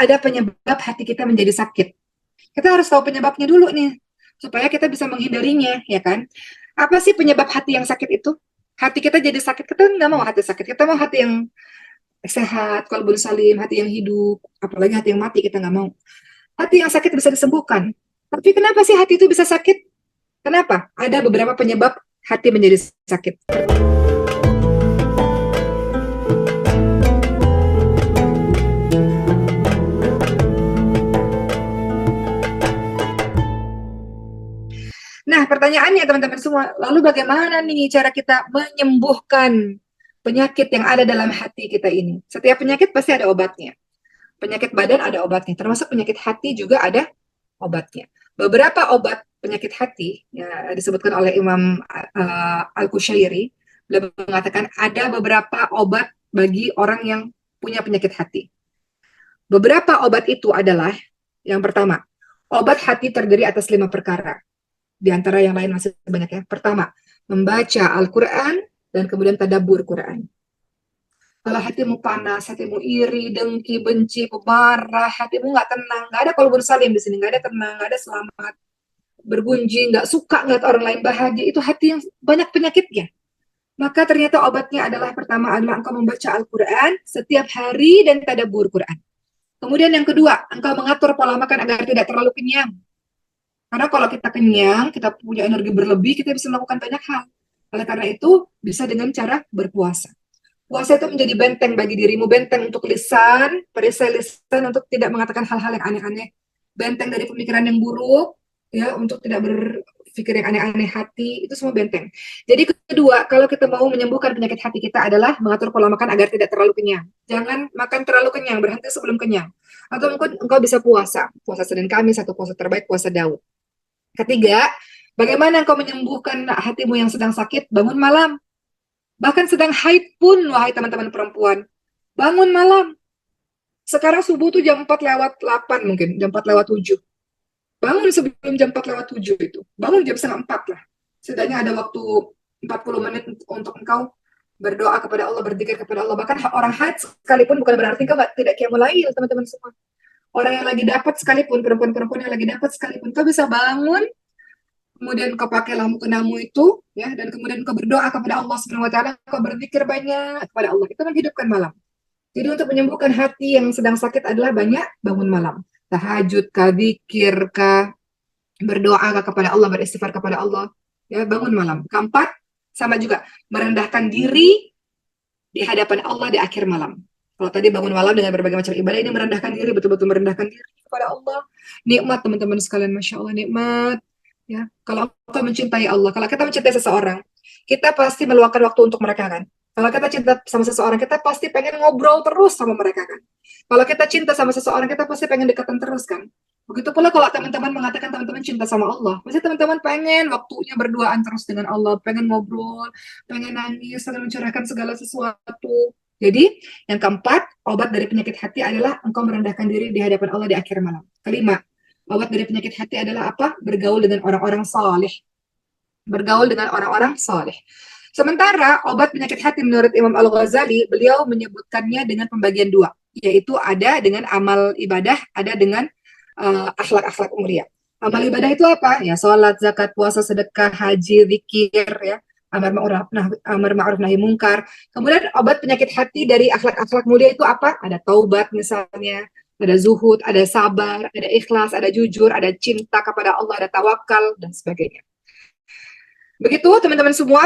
ada penyebab hati kita menjadi sakit. Kita harus tahu penyebabnya dulu nih, supaya kita bisa menghindarinya, ya kan? Apa sih penyebab hati yang sakit itu? Hati kita jadi sakit, kita nggak mau hati sakit, kita mau hati yang sehat, qalbun salim, hati yang hidup, apalagi hati yang mati kita nggak mau. Hati yang sakit bisa disembuhkan. Tapi kenapa sih hati itu bisa sakit? Kenapa? Ada beberapa penyebab hati menjadi sakit. Nah, pertanyaannya teman-teman semua, lalu bagaimana nih cara kita menyembuhkan penyakit yang ada dalam hati kita ini? Setiap penyakit pasti ada obatnya. Penyakit badan ada obatnya, termasuk penyakit hati juga ada obatnya. Beberapa obat penyakit hati ya, disebutkan oleh Imam Al-Qushairi, beliau mengatakan ada beberapa obat bagi orang yang punya penyakit hati. Beberapa obat itu adalah yang pertama, obat hati terdiri atas 5 perkara. Di antara yang lain masih banyak ya. Pertama, membaca Al-Quran dan kemudian tadabbur Quran. Kalau hatimu panas, hatimu iri, dengki, benci, pemarah, hatimu nggak tenang, nggak ada qalbun salim di sini, nggak ada tenang, nggak ada selamat, bergunjing, nggak suka ngeliat orang lain bahagia, itu hati yang banyak penyakitnya. Maka ternyata obatnya adalah pertama adalah engkau membaca Al-Quran setiap hari dan tadabbur Quran. Kemudian yang kedua, engkau mengatur pola makan agar tidak terlalu kenyang. Karena kalau kita kenyang, kita punya energi berlebih, kita bisa melakukan banyak hal. Oleh karena itu, bisa dengan cara berpuasa. Puasa itu menjadi benteng bagi dirimu, benteng untuk lisan, perisai lisan untuk tidak mengatakan hal-hal yang aneh-aneh, benteng dari pemikiran yang buruk, ya, untuk tidak berpikir yang aneh-aneh hati, itu semua benteng. Jadi kedua, kalau kita mau menyembuhkan penyakit hati kita adalah mengatur pola makan agar tidak terlalu kenyang. Jangan makan terlalu kenyang, berhenti sebelum kenyang. Atau mungkin engkau bisa puasa, puasa Senin Kamis, atau puasa terbaik, puasa Daud. Ketiga, bagaimana engkau menyembuhkan hatimu yang sedang sakit? Bangun malam. Bahkan sedang haid pun, wahai teman-teman perempuan. Bangun malam. Sekarang subuh tuh jam 4 lewat 8 mungkin, jam 4 lewat 7. Bangun sebelum jam 4 lewat 7 itu. Bangun jam setengah 4 lah. Setidaknya ada waktu 40 menit untuk engkau berdoa kepada Allah, berzikir kepada Allah. Bahkan orang haid sekalipun bukan berarti engkau tidak qiyamul teman-teman semua. Orang yang lagi dapat sekalipun, perempuan-perempuan yang lagi dapat sekalipun, kau bisa bangun, kemudian kau pakailah mukenamu itu, ya, dan kemudian kau berdoa kepada Allah Subhanahu Wa Taala, kau berzikir banyak kepada Allah. Itu menghidupkan malam. Jadi untuk menyembuhkan hati yang sedang sakit adalah banyak bangun malam, tahajud, kah, zikir, kah, berdoa kah kepada Allah, beristighfar kepada Allah, ya, bangun malam. Keempat, sama juga merendahkan diri di hadapan Allah di akhir malam. Kalau tadi bangun malam dengan berbagai macam ibadah, ini merendahkan diri, betul-betul merendahkan diri kepada Allah. Nikmat teman-teman sekalian, Masya Allah, nikmat. Ya, kalau kita mencintai Allah, kalau kita mencintai seseorang, kita pasti meluangkan waktu untuk mereka kan. Kalau kita cinta sama seseorang, kita pasti pengen ngobrol terus sama mereka kan. Kalau kita cinta sama seseorang, kita pasti pengen dekatan terus kan. Begitu pula kalau teman-teman mengatakan teman-teman cinta sama Allah, pasti teman-teman pengen waktunya berduaan terus dengan Allah, pengen ngobrol, pengen nangis, pengen mencurahkan segala sesuatu. Jadi, yang keempat, obat dari penyakit hati adalah engkau merendahkan diri di hadapan Allah di akhir malam. Kelima, obat dari penyakit hati adalah apa? Bergaul dengan orang-orang saleh. Bergaul dengan orang-orang saleh. Sementara obat penyakit hati menurut Imam Al-Ghazali, beliau menyebutkannya dengan pembagian dua, yaitu ada dengan amal ibadah, ada dengan akhlak-akhlak mulia. Amal ibadah itu apa? Ya, sholat, zakat, puasa, sedekah, haji, zikir, ya, amar ma'ruf nahi mungkar. Kemudian obat penyakit hati dari akhlak-akhlak mulia itu apa? Ada taubat misalnya, ada zuhud, ada sabar, ada ikhlas, ada jujur, ada cinta kepada Allah, ada tawakal, dan sebagainya. Begitu teman-teman semua,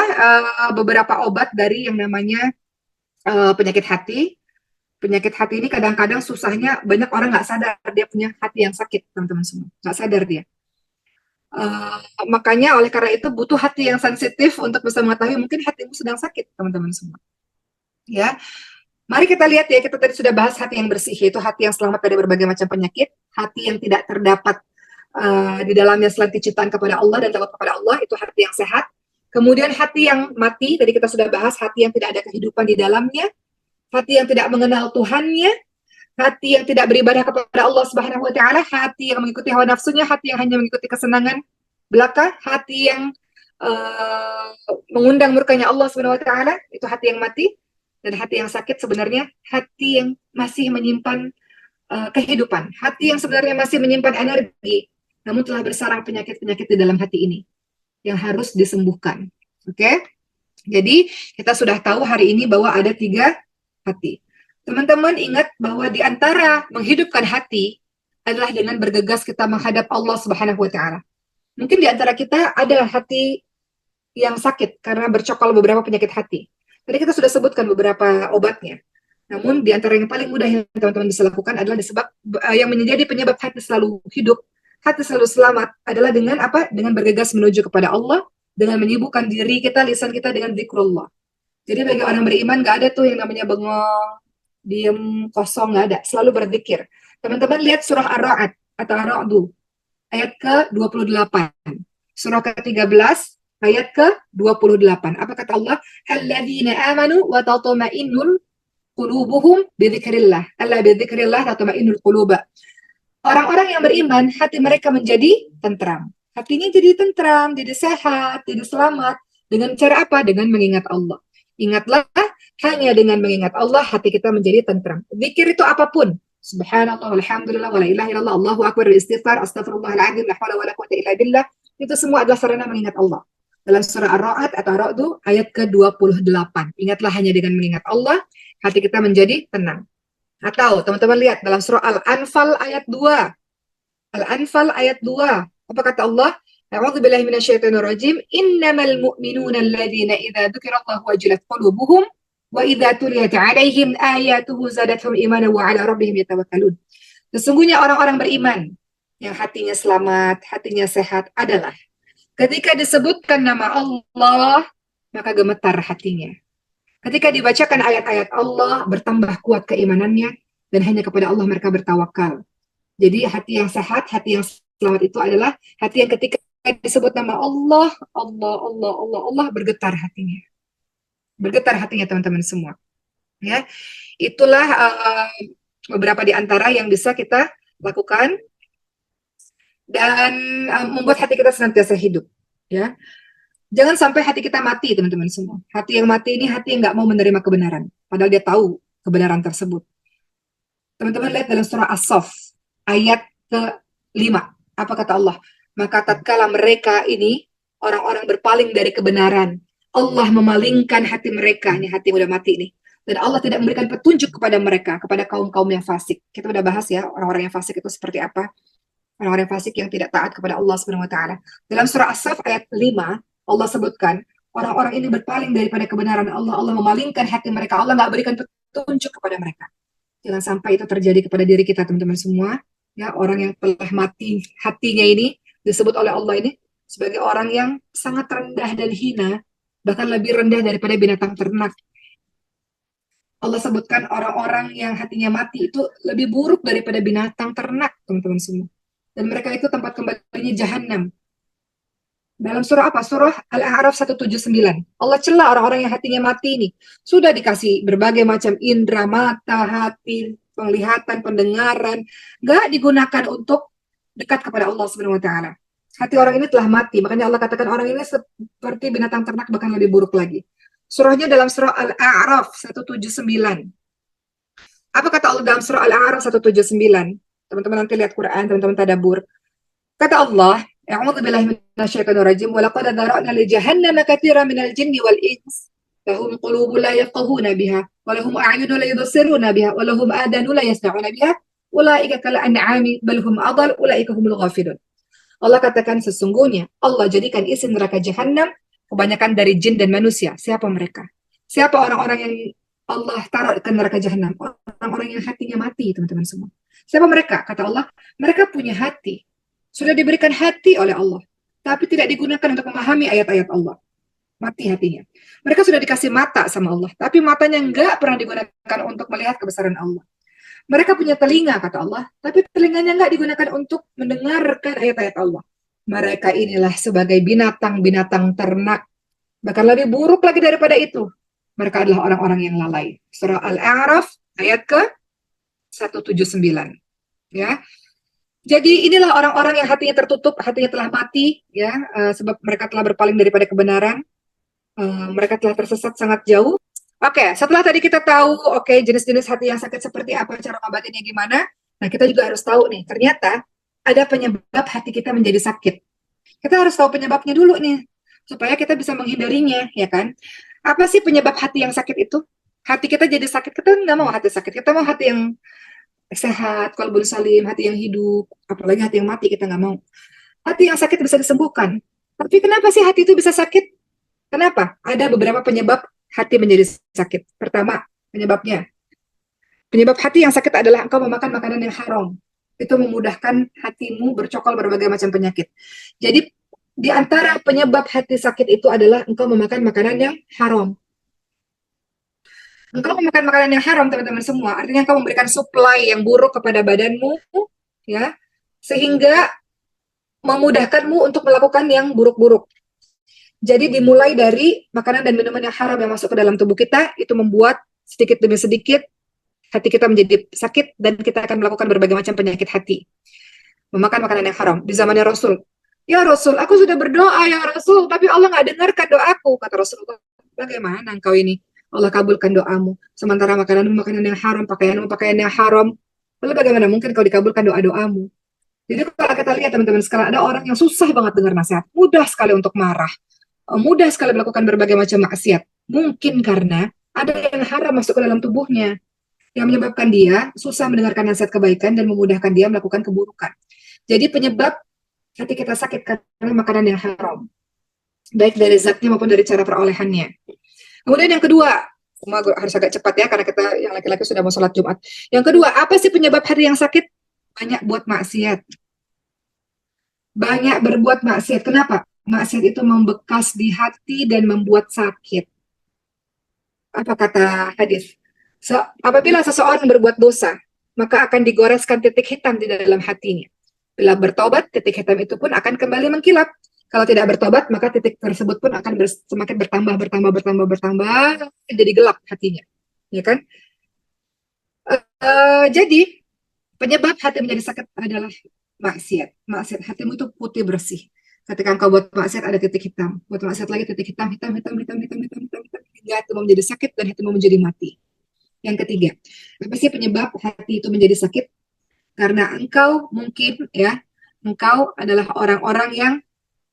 beberapa obat dari yang namanya penyakit hati. Penyakit hati ini kadang-kadang susahnya, banyak orang nggak sadar dia punya hati yang sakit, teman-teman semua. Nggak sadar dia. Makanya oleh karena itu butuh hati yang sensitif untuk bisa mengetahui mungkin hatimu sedang sakit, teman-teman semua. Ya, mari kita lihat ya, kita tadi sudah bahas hati yang bersih, yaitu hati yang selamat dari berbagai macam penyakit, hati yang tidak terdapat di dalamnya selain kecintaan kepada Allah dan takut kepada Allah, itu hati yang sehat. Kemudian hati yang mati, tadi kita sudah bahas, hati yang tidak ada kehidupan di dalamnya, hati yang tidak mengenal Tuhannya, hati yang tidak beribadah kepada Allah Subhanahu wa taala, hati yang mengikuti hawa nafsunya, hati yang hanya mengikuti kesenangan belaka, hati yang mengundang murkanya Allah Subhanahu wa taala, itu hati yang mati. Dan hati yang sakit sebenarnya hati yang masih menyimpan kehidupan. Hati yang sebenarnya masih menyimpan energi, namun telah bersarang penyakit-penyakit di dalam hati ini yang harus disembuhkan. Oke, okay? Jadi kita sudah tahu hari ini bahwa ada 3 hati. Teman-teman ingat bahwa di antara menghidupkan hati adalah dengan bergegas kita menghadap Allah Subhanahu wa taala. Mungkin di antara kita ada hati yang sakit karena bercokol beberapa penyakit hati. Tadi kita sudah sebutkan beberapa obatnya. Namun di antara yang paling mudah yang teman-teman bisa lakukan adalah yang menjadi penyebab hati selalu hidup, hati selalu selamat adalah dengan apa? Dengan bergegas menuju kepada Allah, dengan menyibukkan diri kita, lisan kita dengan zikrullah. Jadi bagi orang beriman nggak ada tuh yang namanya bengong, diem, kosong, nggak ada. Selalu berzikir. Teman-teman lihat surah Ar-Ra'd atau Ar-Ra'du ayat ke-28. Surah ke-13 ayat ke-28. Apa kata Allah? Alladzina amanu wa tatma'innul qulubuhum bidzikrillah. Alla bidzikrillah tatma'innul qulub. Orang-orang yang beriman, hati mereka menjadi tentram. Hatinya jadi tentram, jadi sehat, jadi selamat. Dengan cara apa? Dengan mengingat Allah. Ingatlah, hanya dengan mengingat Allah, hati kita menjadi tentram. Zikir itu apapun. Subhanallah, alhamdulillah, wa la ilaha illallah, Allahu akbar, istighfar, astagfirullahaladzim, la hawla wa la quwwata illa billah. Itu semua adalah sarana mengingat Allah. Dalam surah Ar-Ra'd atau Ar-Ra'du ayat ke-28. Ingatlah hanya dengan mengingat Allah, hati kita menjadi tenang. Atau teman-teman lihat dalam surah Al-Anfal ayat 2. Al-Anfal ayat 2. Apa kata Allah? A'udzu billahi minasyaitonir rajim. Innamal mu'minuna alladzina idza dzukirallahu wajilat qulubuhum wa idza tuliyat 'alaihim ayatuhu zadatuhum imanan wa 'ala rabbihim yatawakkalun. Sesungguhnya orang-orang beriman yang hatinya selamat, hatinya sehat adalah ketika disebutkan nama Allah, maka gemetar hatinya. Ketika dibacakan ayat-ayat Allah, bertambah kuat keimanannya, dan hanya kepada Allah mereka bertawakal. Jadi hati yang sehat, hati yang selamat itu adalah hati yang ketika disebut nama Allah, Allah, bergetar hatinya. Bergetar hatinya teman-teman semua. Ya, itulah beberapa di antara yang bisa kita lakukan dan membuat hati kita senantiasa hidup. Ya, jangan sampai hati kita mati, teman-teman semua. Hati yang mati ini hati yang nggak mau menerima kebenaran. Padahal dia tahu kebenaran tersebut. Teman-teman lihat dalam surah As-Saff, ayat ke-5. Apa kata Allah? Maka tatkala mereka ini, orang-orang berpaling dari kebenaran, Allah memalingkan hati mereka. Ini hati yang udah mati nih. Dan Allah tidak memberikan petunjuk kepada mereka, kepada kaum-kaum yang fasik. Kita udah bahas ya, orang-orang yang fasik itu seperti apa. Orang-orang fasik yang tidak taat kepada Allah Subhanahu wa taala. Dalam surah As-Saff ayat 5, Allah sebutkan orang-orang ini berpaling daripada kebenaran Allah. Allah memalingkan hati mereka. Allah nggak berikan petunjuk kepada mereka. Jangan sampai itu terjadi kepada diri kita, teman-teman semua. Ya, orang yang telah mati hatinya ini disebut oleh Allah ini sebagai orang yang sangat rendah dan hina, bahkan lebih rendah daripada binatang ternak. Allah sebutkan orang-orang yang hatinya mati itu lebih buruk daripada binatang ternak, teman-teman semua. Dan mereka itu tempat kembalinya jahanam. Dalam surah apa? Surah Al-A'raf 179. Allah cela orang-orang yang hatinya mati ini. Sudah dikasih berbagai macam indera, mata, hati, penglihatan, pendengaran. Gak digunakan untuk dekat kepada Allah Subhanahu wa taala. Hati orang ini telah mati. Makanya Allah katakan orang ini seperti binatang ternak, bahkan lebih buruk lagi. Surahnya dalam surah Al-A'raf 179. Apa kata Allah dalam surah Al-A'raf 179? Teman-teman nanti lihat Quran, teman-teman tadabur. Kata Allah, A'udzu billahi minasyaitonir rajim. Wa laqad dzara'na li jahannama katsiran minal jinni wal ins. Lahum qulubun la yafqahuna biha, wa lahum a'yunun la yubsiruna biha, wa lahum adhanun la yasma'una biha. Ulaika kal an'ami bal hum adall, ulaika humul ghafilun. Allah katakan sesungguhnya Allah jadikan isi neraka jahanam kebanyakan dari jin dan manusia. Siapa mereka? Siapa orang-orang yang Allah taruh ke neraka jahanam? Orang-orang yang hatinya mati, teman-teman semua. Siapa mereka? Kata Allah, mereka punya hati. Sudah diberikan hati oleh Allah, tapi tidak digunakan untuk memahami ayat-ayat Allah. Mati hatinya. Mereka sudah dikasih mata sama Allah, tapi matanya enggak pernah digunakan untuk melihat kebesaran Allah. Mereka punya telinga, kata Allah, tapi telinganya enggak digunakan untuk mendengarkan ayat-ayat Allah. Mereka inilah sebagai binatang-binatang ternak. Bahkan lebih buruk lagi daripada itu. Mereka adalah orang-orang yang lalai. Surah Al-A'raf ayat ke-179. Ya. Jadi inilah orang-orang yang hatinya tertutup, hatinya telah mati, ya, sebab mereka telah berpaling daripada kebenaran, mereka telah tersesat sangat jauh. Oke, setelah tadi kita tahu, jenis-jenis hati yang sakit seperti apa, cara mengobatinya gimana, Nah, kita juga harus tahu nih, ternyata ada penyebab hati kita menjadi sakit. Kita harus tahu penyebabnya dulu nih, supaya kita bisa menghindarinya, ya kan? Apa sih penyebab hati yang sakit itu? Hati kita jadi sakit, kita nggak mau hati sakit. Kita mau hati yang sehat, qalbun salim, hati yang hidup, apalagi hati yang mati kita nggak mau. Hati yang sakit bisa disembuhkan. Tapi kenapa sih hati itu bisa sakit? Kenapa? Ada beberapa penyebab hati menjadi sakit. Pertama, penyebab hati yang sakit adalah engkau memakan makanan yang haram. Itu memudahkan hatimu bercokol berbagai macam penyakit. Jadi di antara penyebab hati sakit itu adalah engkau memakan makanan yang haram. Engkau memakan makanan yang haram, teman-teman semua, artinya engkau memberikan supply yang buruk kepada badanmu, ya, sehingga memudahkanmu untuk melakukan yang buruk-buruk. Jadi dimulai dari makanan dan minuman yang haram yang masuk ke dalam tubuh kita, itu membuat sedikit demi sedikit hati kita menjadi sakit dan kita akan melakukan berbagai macam penyakit hati. Memakan makanan yang haram. Di zamannya Rasul, ya Rasul, aku sudah berdoa ya Rasul, tapi Allah nggak dengarkan doaku, kata Rasulullah. Bagaimana engkau ini? Allah kabulkan doamu. Sementara makanan yang haram, pakaian yang haram. Lalu bagaimana mungkin kau dikabulkan doa-doamu? Jadi kalau kita lihat teman-teman sekarang, ada orang yang susah banget dengar nasihat, mudah sekali untuk marah, mudah sekali melakukan berbagai macam maksiat. Mungkin karena ada yang haram masuk ke dalam tubuhnya, yang menyebabkan dia susah mendengarkan nasihat kebaikan dan memudahkan dia melakukan keburukan. Jadi penyebab hati kita sakit karena makanan yang haram, baik dari zatnya maupun dari cara perolehannya. Kemudian yang kedua, harus agak cepat ya, karena kita yang laki-laki sudah mau sholat Jumat. Yang kedua, apa sih penyebab hati yang sakit? Banyak buat maksiat. Banyak berbuat maksiat. Kenapa? Maksiat itu membekas di hati dan membuat sakit. Apa kata hadis? Apabila seseorang berbuat dosa, maka akan digoreskan titik hitam di dalam hatinya. Bila bertobat, titik hitam itu pun akan kembali mengkilap. Kalau tidak bertobat, maka titik tersebut pun akan semakin bertambah, jadi gelap hatinya. Ya kan? Jadi, penyebab hati menjadi sakit adalah maksiat. Maksiat, hatimu itu putih bersih. Ketika engkau buat maksiat ada titik hitam, buat maksiat lagi titik hitam, hingga hatimu menjadi sakit dan hatimu menjadi mati. Yang ketiga, apa sih penyebab hati itu menjadi sakit? Karena engkau mungkin ya, engkau adalah orang-orang yang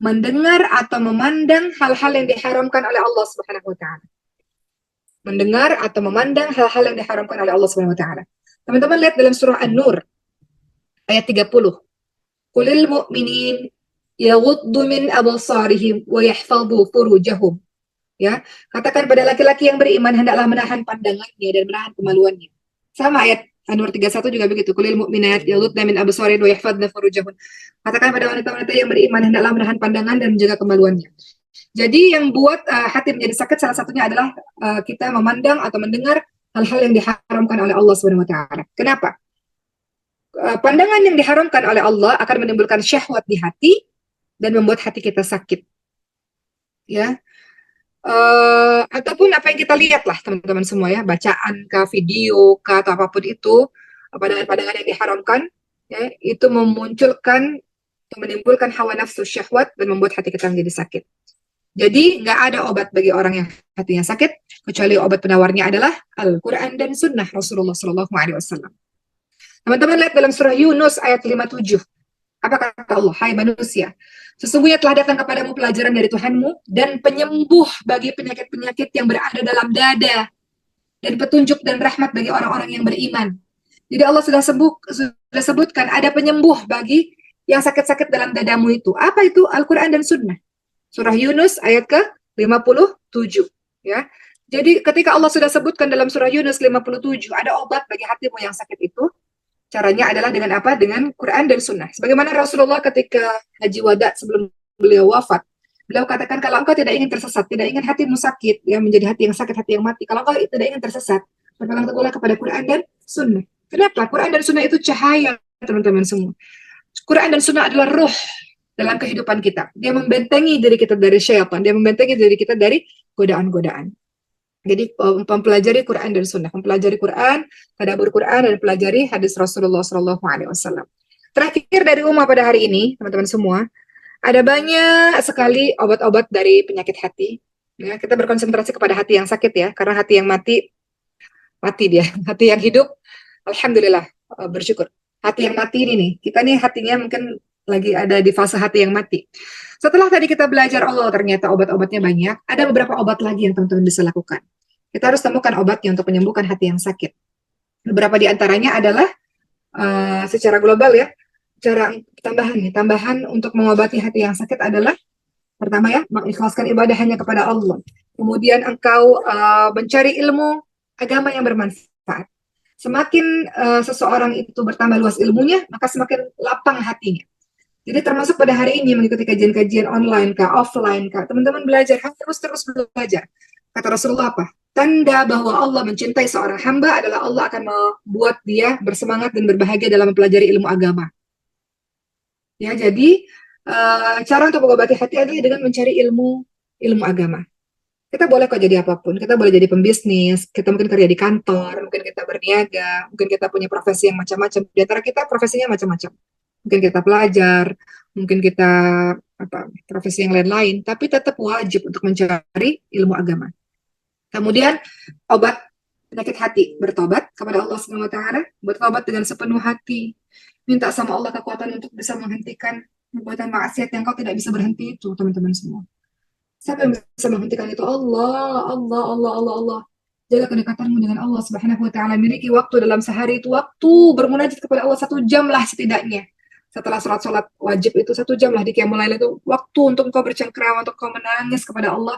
mendengar atau memandang hal-hal yang diharamkan oleh Allah Subhanahu wa taala. Mendengar atau memandang hal-hal yang diharamkan oleh Allah Subhanahu wa taala. Teman-teman lihat dalam surah An-Nur ayat 30. Qulil mu'minin yaghuddu min absarihim wa yahfadhu furujahum. Ya, katakan pada laki-laki yang beriman hendaklah menahan pandangannya dan menahan kemaluannya. Sama ayat An-Nur 31 juga begitu. Qulil mu'minat yaghudna min absarihim wa yahfadna furujahun. Katakan pada wanita-wanita yang beriman hendaklah menahan pandangan dan menjaga kemaluannya. Jadi yang buat hati menjadi sakit salah satunya adalah kita memandang atau mendengar hal-hal yang diharamkan oleh Allah Subhanahu wa taala. Kenapa? Pandangan yang diharamkan oleh Allah akan menimbulkan syahwat di hati dan membuat hati kita sakit. Ya. Ataupun apa yang kita lihat lah teman-teman semua ya, bacaan kah, video kah, atau apapun itu, pandangan-pandangan yang diharamkan, ya, itu memunculkan atau menimbulkan hawa nafsu syahwat dan membuat hati kita menjadi sakit. Jadi nggak ada obat bagi orang yang hatinya sakit kecuali obat penawarnya adalah Al-Quran dan Sunnah Rasulullah SAW. Teman-teman lihat dalam surah Yunus ayat 57. Apa kata Allah? Hai manusia, sesungguhnya telah datang kepadamu pelajaran dari Tuhanmu dan penyembuh bagi penyakit-penyakit yang berada dalam dada dan petunjuk dan rahmat bagi orang-orang yang beriman. Jadi Allah sudah sebutkan ada penyembuh bagi yang sakit-sakit dalam dadamu itu. Apa itu? Al-Quran dan Sunnah. Surah Yunus ayat ke-57. Ya. Jadi ketika Allah sudah sebutkan dalam surah Yunus 57, ada obat bagi hatimu yang sakit itu. Caranya adalah dengan apa? Dengan Quran dan Sunnah. Sebagaimana Rasulullah ketika haji wada sebelum beliau wafat, beliau katakan kalau engkau tidak ingin tersesat, tidak ingin hatimu sakit, ya menjadi hati yang sakit, hati yang mati. Kalau engkau tidak ingin tersesat, berpegang teguhlah kepada Quran dan Sunnah. Kenapa? Quran dan Sunnah itu cahaya, teman-teman semua. Quran dan Sunnah adalah ruh dalam kehidupan kita. Dia membentengi diri kita dari syaitan, dia membentengi diri kita dari godaan-godaan. Jadi mempelajari Quran dan Sunnah, mempelajari Quran, tadabbur Quran, dan pelajari hadis Rasulullah SAW. Terakhir dari Umar pada hari ini, teman-teman semua, ada banyak sekali obat-obat dari penyakit hati. Ya, kita berkonsentrasi kepada hati yang sakit ya, karena hati yang mati dia. Hati yang hidup, alhamdulillah, bersyukur. Hati yang mati ini nih, kita nih hatinya mungkin lagi ada di fase hati yang mati. Setelah tadi kita belajar, oh ternyata obat-obatnya banyak, ada beberapa obat lagi yang teman-teman bisa lakukan. Kita harus temukan obatnya untuk menyembuhkan hati yang sakit. Beberapa di antaranya adalah secara global ya, cara tambahan nih, tambahan untuk mengobati hati yang sakit adalah pertama ya, mengikhlaskan ibadah hanya kepada Allah. Kemudian engkau mencari ilmu agama yang bermanfaat. Semakin seseorang itu bertambah luas ilmunya, maka semakin lapang hatinya. Jadi termasuk pada hari ini mengikuti kajian-kajian online kah, offline kah, teman-teman belajar, harus terus belajar. Kata Rasulullah apa? Tanda bahwa Allah mencintai seorang hamba adalah Allah akan membuat dia bersemangat dan berbahagia dalam mempelajari ilmu agama. Ya, jadi cara untuk mengobati hati adalah dengan mencari ilmu agama. Kita boleh kok jadi apapun. Kita boleh jadi pembisnis, kita mungkin kerja di kantor, mungkin kita berniaga, mungkin kita punya profesi yang macam-macam. Di antara kita profesinya macam-macam. Mungkin kita pelajar, mungkin kita profesi yang lain-lain, tapi tetap wajib untuk mencari ilmu agama. Kemudian obat penyakit hati, bertobat kepada Allah Subhanahu wa taala, bertobat dengan sepenuh hati. Minta sama Allah kekuatan untuk bisa menghentikan perbuatan maksiat yang kau tidak bisa berhenti itu, teman-teman semua. Siapa yang bisa menghentikan itu? Allah, Allah, Allah, Allah, Allah. Jaga kedekatanmu dengan Allah Subhanahu wa taala. Miliki waktu dalam sehari itu, waktu bermunajat kepada Allah 1 jam lah setidaknya. Setelah sholat wajib itu 1 jam lah di qiyamul lail itu, waktu untuk engkau bercengkrama, untuk engkau menangis kepada Allah,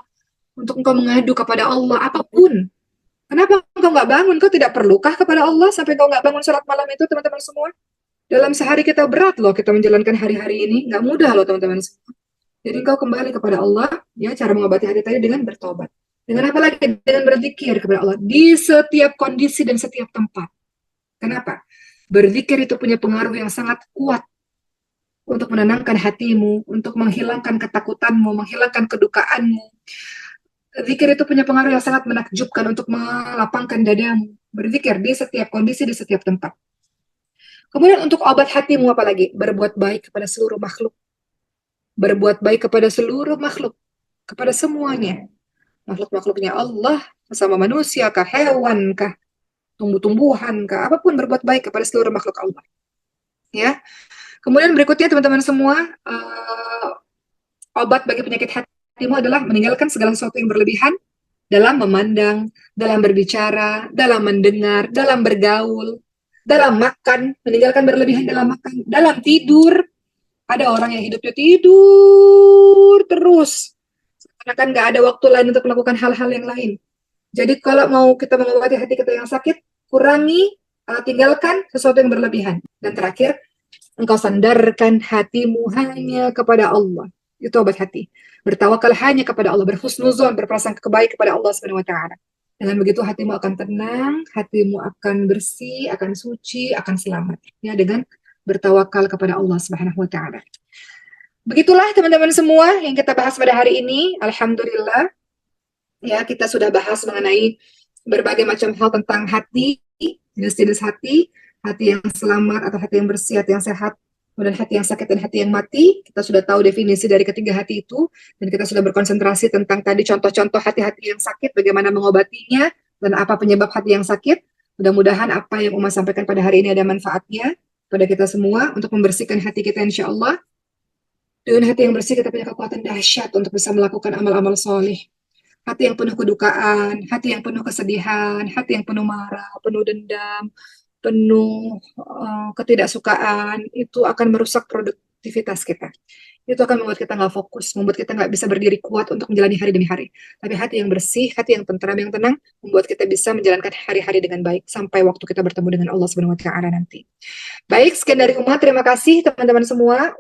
untuk engkau mengadu kepada Allah, apapun. Kenapa engkau nggak bangun? Kau tidak perlukah kepada Allah sampai engkau nggak bangun sholat malam itu, teman-teman semua? Dalam sehari kita berat loh, kita menjalankan hari-hari ini. Nggak mudah loh, teman-teman semua. Jadi kau kembali kepada Allah, ya, cara mengobati hati tadi dengan bertobat. Dengan apa lagi? Dengan berzikir kepada Allah di setiap kondisi dan setiap tempat. Kenapa? Berzikir itu punya pengaruh yang sangat kuat untuk menenangkan hatimu, untuk menghilangkan ketakutanmu, menghilangkan kedukaanmu. Zikir itu punya pengaruh yang sangat menakjubkan untuk melapangkan dadamu. Berzikir di setiap kondisi, di setiap tempat. Kemudian untuk obat hatimu apa lagi? Berbuat baik kepada seluruh makhluk. Berbuat baik kepada seluruh makhluk, kepada semuanya. Makhluk-makhluknya Allah, sama manusia kah, hewan kah, tumbuh-tumbuhan kah, apapun berbuat baik kepada seluruh makhluk Allah. Ya. Kemudian berikutnya teman-teman semua, obat bagi penyakit hatimu adalah meninggalkan segala sesuatu yang berlebihan dalam memandang, dalam berbicara, dalam mendengar, dalam bergaul, dalam makan, meninggalkan berlebihan dalam makan, dalam tidur. Ada orang yang hidupnya tidur terus, karena kan nggak ada waktu lain untuk melakukan hal-hal yang lain. Jadi kalau mau kita mengobati hati kita yang sakit, kurangi, tinggalkan sesuatu yang berlebihan. Dan terakhir, engkau sandarkan hatimu hanya kepada Allah. Itu obat hati. Bertawakal hanya kepada Allah, berhusnuzon, berprasangka kebaik kepada Allah Subhanahu wa taala. Dengan begitu hatimu akan tenang, hatimu akan bersih, akan suci, akan selamat. Ya, dengan bertawakal kepada Allah Subhanahu wa taala. Begitulah teman-teman semua yang kita bahas pada hari ini. Alhamdulillah. Ya, kita sudah bahas mengenai berbagai macam hal tentang hati, jenis-jenis hati yang selamat atau hati yang bersih, hati yang sehat, kemudian hati yang sakit dan hati yang mati. Kita sudah tahu definisi dari ketiga hati itu, dan kita sudah berkonsentrasi tentang tadi contoh-contoh hati-hati yang sakit, bagaimana mengobatinya, dan apa penyebab hati yang sakit. Mudah-mudahan apa yang Uma sampaikan pada hari ini ada manfaatnya pada kita semua untuk membersihkan hati kita insya Allah. Dengan hati yang bersih kita punya kekuatan dahsyat untuk bisa melakukan amal-amal soleh. Hati yang penuh kedukaan, hati yang penuh kesedihan, hati yang penuh marah, penuh dendam, penuh ketidaksukaan, itu akan merusak produktivitas kita. Itu akan membuat kita nggak fokus, membuat kita nggak bisa berdiri kuat untuk menjalani hari demi hari. Tapi hati yang bersih, hati yang tentram, yang tenang, membuat kita bisa menjalankan hari-hari dengan baik sampai waktu kita bertemu dengan Allah Subhanahu wa taala nanti. Baik, sekian dari Uma. Terima kasih teman-teman semua.